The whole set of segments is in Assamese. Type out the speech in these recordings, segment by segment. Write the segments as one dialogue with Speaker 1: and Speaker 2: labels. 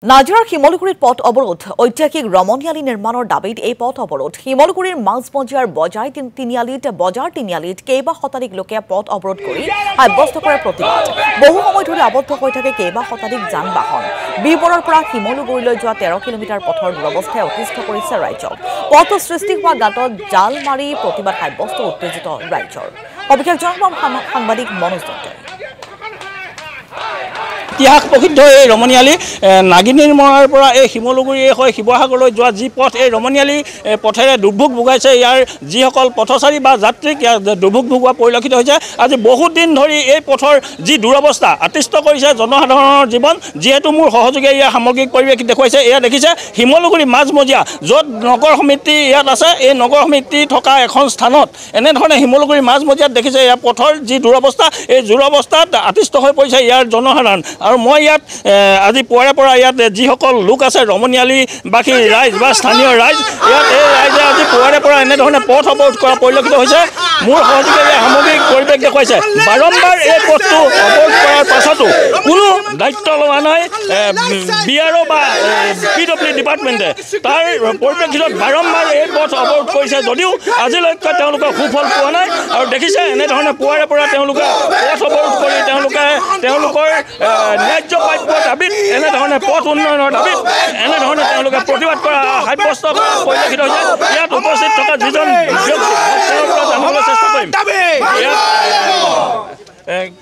Speaker 1: নাজিৰাৰ শিমলুগুৰিত পথ অৱৰোধ ঐতিহাসিক ৰমণীয়ালী নিৰ্মাণৰ দাবীত এই পথ অৱৰোধ শিমলুগুৰিৰ মাজমজিয়াৰ বজাৰ তিনিআলিত কেইবা শতাধিক লোকে পথ অৱৰোধ কৰি সাব্যস্ত কৰে প্ৰতিবাদ বহু সময় ধৰি আবদ্ধ হৈ থাকে কেইবা শতাধিক যান বাহন বিবৰৰ পৰা শিমলুগুৰিলৈ যোৱা 13 কিলোমিটাৰ পথৰ দুৰৱস্থাই অতিষ্ঠ কৰিছে ৰাজ্যক পথ সৃষ্টি হোৱা গাঁতত জাল মাৰি প্ৰতিবাদ সাব্যস্ত উত্তেজিত ৰাজ্যৰ অভিষেক জনাব সাংবাদিক মনোজ দত্তই
Speaker 2: ইতিহাস প্ৰসিদ্ধ এই ৰমণীয়ালী নাগিনীৰ মৰাৰ পৰা এই শিমলুগুৰি হৈ শিৱসাগৰলৈ যোৱা যি পথ এই ৰমণীয়ালী পথেৰে দুৰ্ভোগ ভোগাইছে ইয়াৰ যিসকল পথচাৰী বা যাত্ৰীক দুৰ্ভোগ ভোগোৱা পৰিলক্ষিত হৈছে আজি বহুত দিন ধৰি এই পথৰ যি দুৰৱস্থা অতিষ্ঠ কৰিছে জনসাধাৰণৰ জীৱন যিহেতু মোৰ সহযোগীয়ে ইয়াৰ সামগ্ৰিক পৰিৱেশ দেখুৱাইছে এয়া দেখিছে শিমলুগুৰি মাজমজিয়া য'ত নগৰ সমিতি ইয়াত আছে এই নগৰ সমিতি থকা এখন স্থানত এনেধৰণে শিমলুগুৰি মাজমজিয়াত দেখিছে ইয়াৰ পথৰ যি দুৰৱস্থা এই দুৰৱস্থাত অতিষ্ঠ হৈ পৰিছে ইয়াৰ জনসাধাৰণ আৰু মই ইয়াত আজি পুৱাৰে পৰা ইয়াত যিসকল লোক আছে ৰমণীয়ালীবাসী ৰাইজ বা স্থানীয় ৰাইজ ইয়াত এই ৰাইজে আজি পুৱাৰে পৰা এনেধৰণে পথ অৱৰোধ কৰা পৰিলক্ষিত হৈছে মোৰ সহযোগীয়ে সামগ্ৰিক পৰিৱেশ দেখুৱাইছে বাৰম্বাৰ এই পথটো অৱৰোধ কৰাৰ পাছতো কোনো দায়িত্ব লোৱা নাই বিআৰও বা PWD ডিপাৰ্টমেণ্টে তাৰ পৰিপ্ৰেক্ষিতত বাৰম্বাৰ এই পথ অৱৰোধ কৰিছে যদিও আজিলৈকে তেওঁলোকে সুফল পোৱা নাই আৰু দেখিছে এনেধৰণে পুৱাৰে পৰা তেওঁলোকে পথ অৱৰোধ কৰি তেওঁলোকৰ ন্যায্য প্ৰাপ্যৰ দাবীত এনেধৰণে পথ উন্নয়নৰ দাবীত এনেধৰণে তেওঁলোকে প্ৰতিবাদ কৰা সাব্যস্ত কৰা পৰিলক্ষিত হৈছে ইয়াত উপস্থিত থকা যিজন ব্যক্তি তেওঁৰ পৰা জানিবলৈ চেষ্টা কৰিম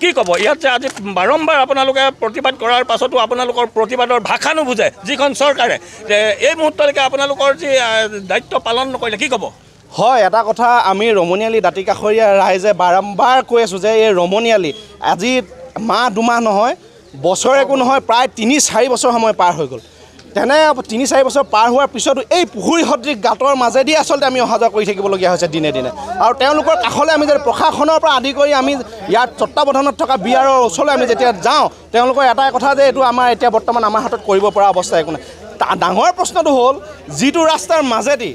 Speaker 2: কি ক'ব ইয়াত যে আজি বাৰম্বাৰ আপোনালোকে প্ৰতিবাদ কৰাৰ পাছতো আপোনালোকৰ প্ৰতিবাদৰ ভাষা নুবুজে যিখন চৰকাৰে এই মুহূৰ্তলৈকে আপোনালোকৰ যি দায়িত্ব পালন নকৰিলে কি ক'ব
Speaker 3: হয় এটা কথা আমি ৰমণীয়ালী দাঁতিকাষৰীয়া ৰাইজে বাৰম্বাৰ কৈ আছোঁ যে এই ৰমণীয়ালী আজি মাহ দুমাহ নহয় বছৰ একো নহয় প্ৰায় 3-4 বছৰ সময় পাৰ হৈ গ'ল তেনে 3-4 বছৰ পাৰ হোৱাৰ পিছতো এই পুখুৰী সদৃশ গাঁতৰ মাজেদি আচলতে আমি অহা যোৱা কৰি থাকিবলগীয়া হৈছে দিনে দিনে আৰু তেওঁলোকৰ কাষলৈ আমি যদি প্ৰশাসনৰ পৰা আদি কৰি আমি ইয়াত তত্বাৱধানত থকা বিআৰৰ ওচৰলৈ আমি যেতিয়া যাওঁ তেওঁলোকৰ এটাই কথা যে এইটো আমাৰ এতিয়া বৰ্তমান আমাৰ হাতত কৰিব পৰা অৱস্থা একো নাই ডাঙৰ প্ৰশ্নটো হ'ল যিটো ৰাস্তাৰ মাজেদি